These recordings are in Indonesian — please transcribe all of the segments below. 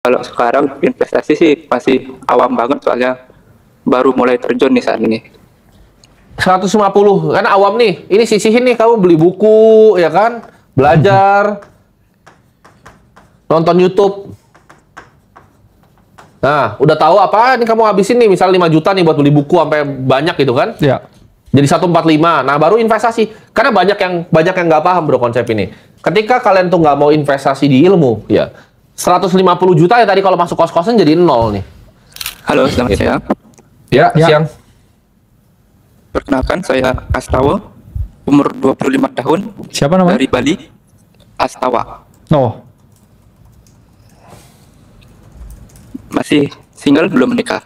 Kalau sekarang investasi sih masih awam banget soalnya baru mulai terjun nih saat ini. 150, kan awam nih. Ini sisihin nih, kamu beli buku, ya kan? Belajar, nonton YouTube. Nah, udah tahu apa? Ini kamu habisin nih, misal 5 juta nih buat beli buku sampai banyak gitu kan? Ya. Jadi 145. Nah, baru investasi. Karena banyak yang nggak paham bro konsep ini. Ketika kalian tuh nggak mau investasi di ilmu, ya 150 juta ya tadi kalau masuk kos-kosan jadi nol nih. Halo, selamat siang. Ya, Ya. siang. Perkenalkan, saya Astawa, umur 25 tahun, Siapa namanya? dari Bali. Astawa. Oh, Masih single, belum menikah.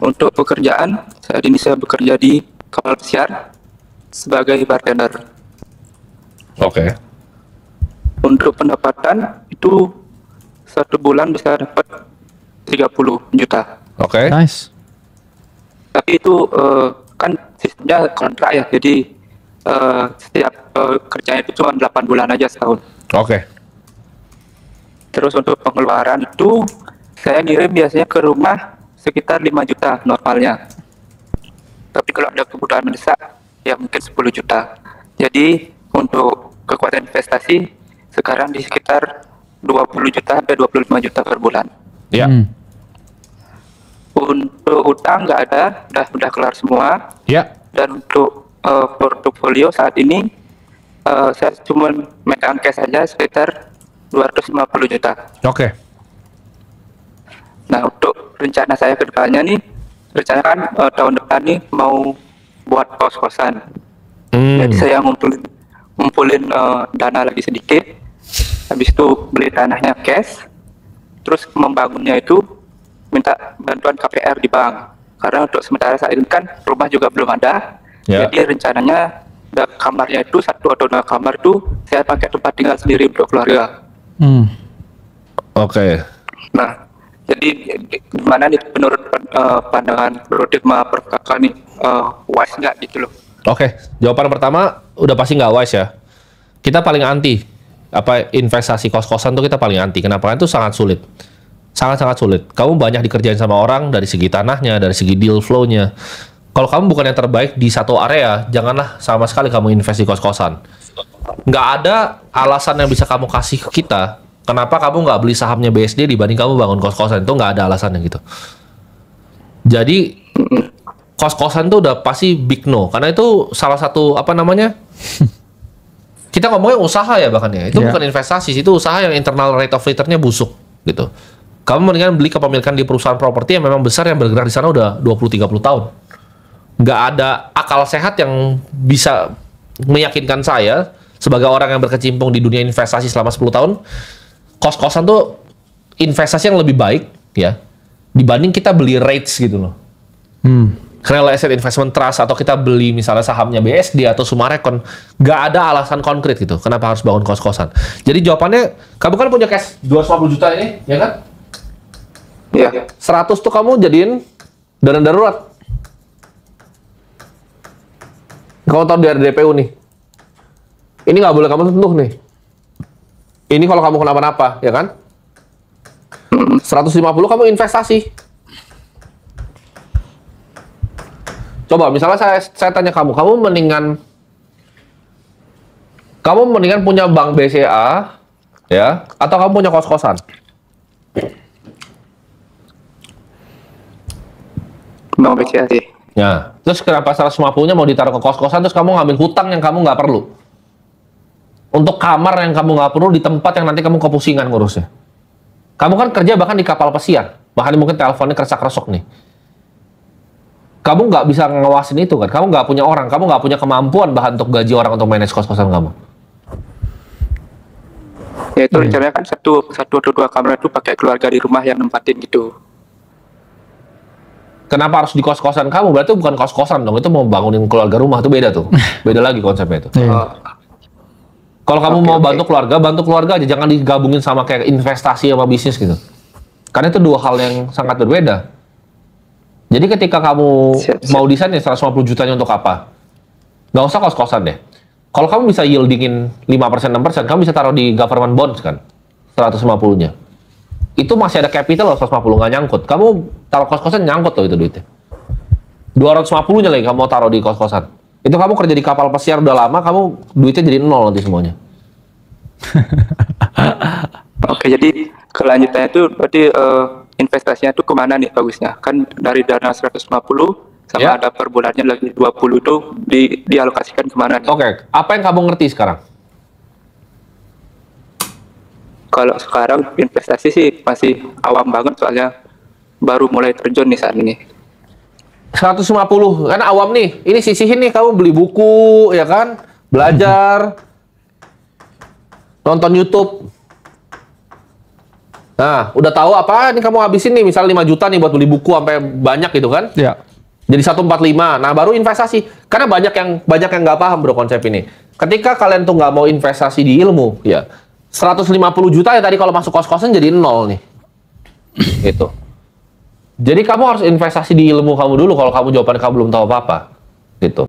Untuk pekerjaan, saat ini saya bekerja di kapal pesiar sebagai bartender. Oke. Untuk pendapatan, itu 1 bulan bisa dapat 30 juta. Oke. nice. Tapi itu kan sistemnya kontrak ya, jadi setiap kerjanya itu cuma 8 bulan aja setahun. Oke. Terus untuk pengeluaran itu saya ngirim biasanya ke rumah sekitar 5 juta normalnya. Tapi kalau ada kebutuhan mendesak ya mungkin 10 juta. Jadi untuk kekuatan investasi sekarang di sekitar 20 juta sampai 25 juta per bulan. Ya. Untuk utang nggak ada, udah kelar semua. Ya. Dan untuk portofolio saat ini saya cuma megang cash saja sekitar 250 juta. Oke. Nah, untuk rencana saya ke depannya nih, rencana kan tahun depan nih mau buat kos-kosan. Jadi saya ngumpulin dana lagi sedikit, habis itu beli tanahnya cash, terus membangunnya itu minta bantuan KPR di bank. Karena untuk sementara saat ini kan rumah juga belum ada, Ya. jadi rencananya kamarnya itu 1 atau 2 kamar itu saya pakai tempat tinggal sendiri untuk keluarga. Oke. Nah, jadi gimana nih menurut pandangan Bro Dikma Prof Kakak nih, wise nggak gitu loh? Oke. Jawaban pertama udah pasti nggak wise ya. Kita paling anti investasi kos-kosan tuh kita paling anti. Kenapa? Karena itu sangat sulit. Sangat-sangat sulit. Kamu banyak dikerjain sama orang dari segi tanahnya, dari segi deal flow-nya. Kalau kamu bukan yang terbaik di satu area, janganlah sama sekali kamu invest di kos-kosan. Nggak ada alasan yang bisa kamu kasih ke kita. Kenapa kamu nggak beli sahamnya BSD dibanding kamu bangun kos-kosan? Itu nggak ada alasannya gitu. Jadi kos-kosan tuh udah pasti big no. Karena itu salah satu kita ngomongnya usaha ya bahkan ya. Itu Yeah. bukan investasi, itu usaha yang internal rate of return-nya busuk gitu. Kamu mendingan beli kepemilikan di perusahaan properti yang memang besar yang bergerak di sana udah 20-30 tahun. Nggak ada akal sehat yang bisa meyakinkan saya sebagai orang yang berkecimpung di dunia investasi selama 10 tahun, kos-kosan tuh investasi yang lebih baik ya dibanding kita beli REITs gitu loh. Real Estate Investment Trust atau kita beli misalnya sahamnya BSD atau Sumarekon, nggak ada alasan konkret gitu kenapa harus bangun kos-kosan. Jadi jawabannya, kamu kan punya cash 250 juta ini, ya kan? Iya. 100 tuh kamu jadiin dana darurat. Kamu tahu dari DPU nih. Ini nggak boleh kamu sentuh nih. Ini kalau kamu kenapa-napa, ya kan? 150 kamu investasi. Coba misalnya saya tanya kamu mendingan punya bank BCA ya atau kamu punya kos-kosan? Mau BCA sih. Ya, terus kenapa 150-nya mau ditaruh ke kos-kosan terus kamu ngambil hutang yang kamu nggak perlu? Untuk kamar yang kamu nggak perlu di tempat yang nanti kamu kepusingan ngurusnya. Kamu kan kerja bahkan di kapal pesiar, bahkan mungkin teleponnya keresak-keresok nih. Kamu nggak bisa ngawasin itu kan? Kamu nggak punya orang, kamu nggak punya kemampuan bahkan untuk gaji orang untuk manage kos-kosan kamu. Ya itu rencananya kan satu atau 2 kamar itu pakai keluarga di rumah yang nempatin gitu. Kenapa harus di kos-kosan kamu? Berarti bukan kos-kosan dong, itu mau bangunin keluarga rumah, itu beda tuh. Beda lagi konsepnya itu. Kalau kamu mau bantu keluarga aja, jangan digabungin sama kayak investasi sama bisnis gitu. Karena itu dua hal yang sangat berbeda. Jadi ketika kamu mau desain ya 150 jutanya untuk apa? Nggak usah kos-kosan deh. Kalau kamu bisa yieldingin 5%, 6%, kamu bisa taruh di government bonds kan? 150-nya. itu masih ada capital loh 150, nggak nyangkut. Kamu taruh kos-kosan nyangkut loh itu duitnya. 250-nya lagi kamu mau taruh di kos-kosan. Itu kamu kerja di kapal pesiar udah lama, kamu duitnya jadi nol nanti semuanya. Oke, jadi kelanjutannya itu berarti investasinya itu kemana nih bagusnya? Kan dari dana 150 sama Ya. ada per bulannya lagi 20 itu dialokasikan kemana nih? Oke, apa yang kamu ngerti sekarang? Kalau sekarang investasi sih masih awam banget soalnya baru mulai terjun nih saat ini. 150, kan awam nih. Ini sisihin nih, kamu beli buku, ya kan? Belajar, nonton YouTube. Nah, udah tahu apa? Ini kamu habisin nih, misalnya 5 juta nih buat beli buku sampai banyak gitu kan? Ya. Jadi 145. Nah, baru investasi. Karena banyak yang nggak paham bro konsep ini. Ketika kalian tuh nggak mau investasi di ilmu, ya 150 juta ya tadi kalau masuk kos-kosan jadi nol nih. Gitu. Jadi kamu harus investasi di ilmu kamu dulu kalau kamu jawaban kamu belum tahu apa-apa. Gitu.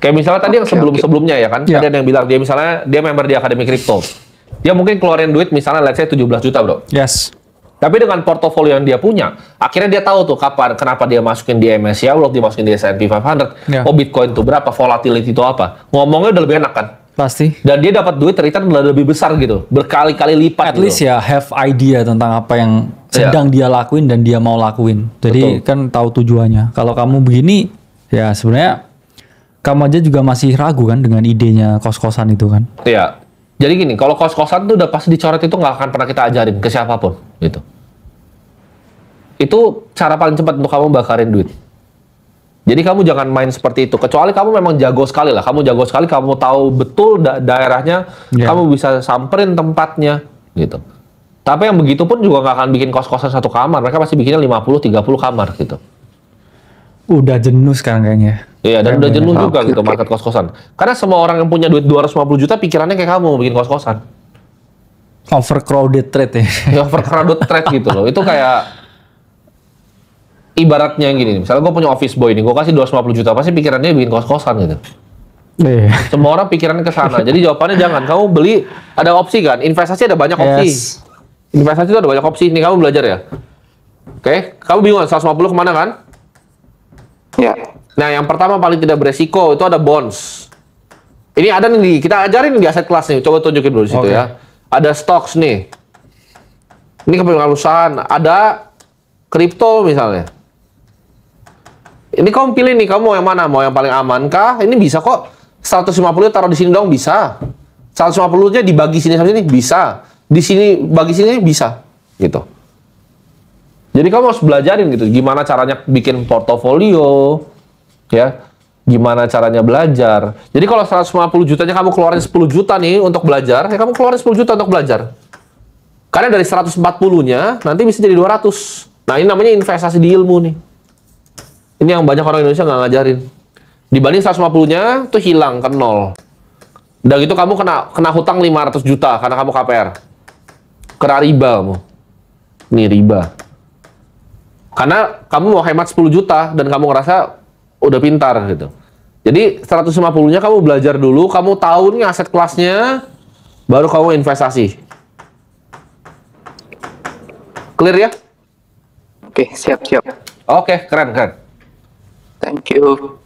Kayak misalnya tadi yang sebelum-sebelumnya ya kan, Ya. ada yang bilang dia misalnya dia member di Akademi Kripto. Dia mungkin keluarin duit misalnya let's say 17 juta, bro. Yes. Tapi dengan portofolio yang dia punya, akhirnya dia tahu tuh kenapa dia masukin di MSCI World, dia masukin di S&P 500. Ya. Oh, Bitcoin itu berapa, volatility itu apa. Ngomongnya udah lebih enak kan? Pasti. Dan dia dapat duit return udah lebih besar gitu, berkali-kali lipat At least gitu. ya have idea tentang apa yang sedang dia lakuin dan dia mau lakuin. Jadi Betul. kan tahu tujuannya. Kalau kamu begini, ya sebenarnya kamu aja juga masih ragu kan dengan idenya kos-kosan itu kan. Iya. Jadi gini, kalau kos-kosan tuh udah pasti dicoret itu nggak akan pernah kita ajarin ke siapapun gitu. Itu cara paling cepat untuk kamu bakarin duit. Jadi kamu jangan main seperti itu. Kecuali kamu memang jago sekali lah. Kamu jago sekali, kamu tahu betul daerahnya, Ya. kamu bisa samperin tempatnya, gitu. Tapi yang begitu pun juga nggak akan bikin kos-kosan satu kamar. Mereka pasti bikinnya 50-30 kamar, gitu. Udah jenuh sekarang kayaknya. Iya, dan udah jenuh juga Oke, gitu oke. market kos-kosan. Karena semua orang yang punya duit 250 juta, pikirannya kayak kamu bikin kos-kosan. Overcrowded trade ya. Ya, overcrowded trade gitu loh. Itu kayak ibaratnya gini, misalnya gue punya office boy nih, gue kasih 250 juta, pasti pikirannya bikin kos-kosan gitu. Iya. Semua orang pikirannya ke sana. Jadi jawabannya jangan. Kamu beli, ada opsi kan? Investasi ada banyak opsi. Yes. Investasi itu ada banyak opsi. Nih kamu belajar ya. Oke, kamu bingung 150 kemana kan? Ya. Nah, yang pertama paling tidak beresiko itu ada bonds. Ini ada nih, kita ajarin di aset kelas nih. Coba tunjukin dulu di situ Oke. ya. Ada stocks nih. Ini kepentingan ada kripto misalnya. Ini kamu pilih nih, kamu mau yang mana? Mau yang paling aman kah? Ini bisa kok. 150 taruh di sini dong, bisa. 150-nya dibagi sini sama sini, bisa. Di sini bagi sini bisa. Gitu. Jadi kamu harus belajarin gitu, gimana caranya bikin portofolio, ya. Gimana caranya belajar. Jadi kalau 150 jutanya kamu keluarin 10 juta nih untuk belajar, ya kamu keluarin 10 juta untuk belajar. Karena dari 140-nya nanti bisa jadi 200. Nah, ini namanya investasi di ilmu nih. Ini yang banyak orang Indonesia nggak ngajarin. Dibanding 150-nya tuh hilang ke nol. Udah gitu kamu kena hutang 500 juta karena kamu KPR. Kena riba kamu. Nih riba. Karena kamu mau hemat 10 juta dan kamu ngerasa udah pintar gitu. Jadi 150-nya kamu belajar dulu, kamu tahu nih aset kelasnya, baru kamu investasi. Clear ya? Oke, siap-siap. Oke, keren. Thank you.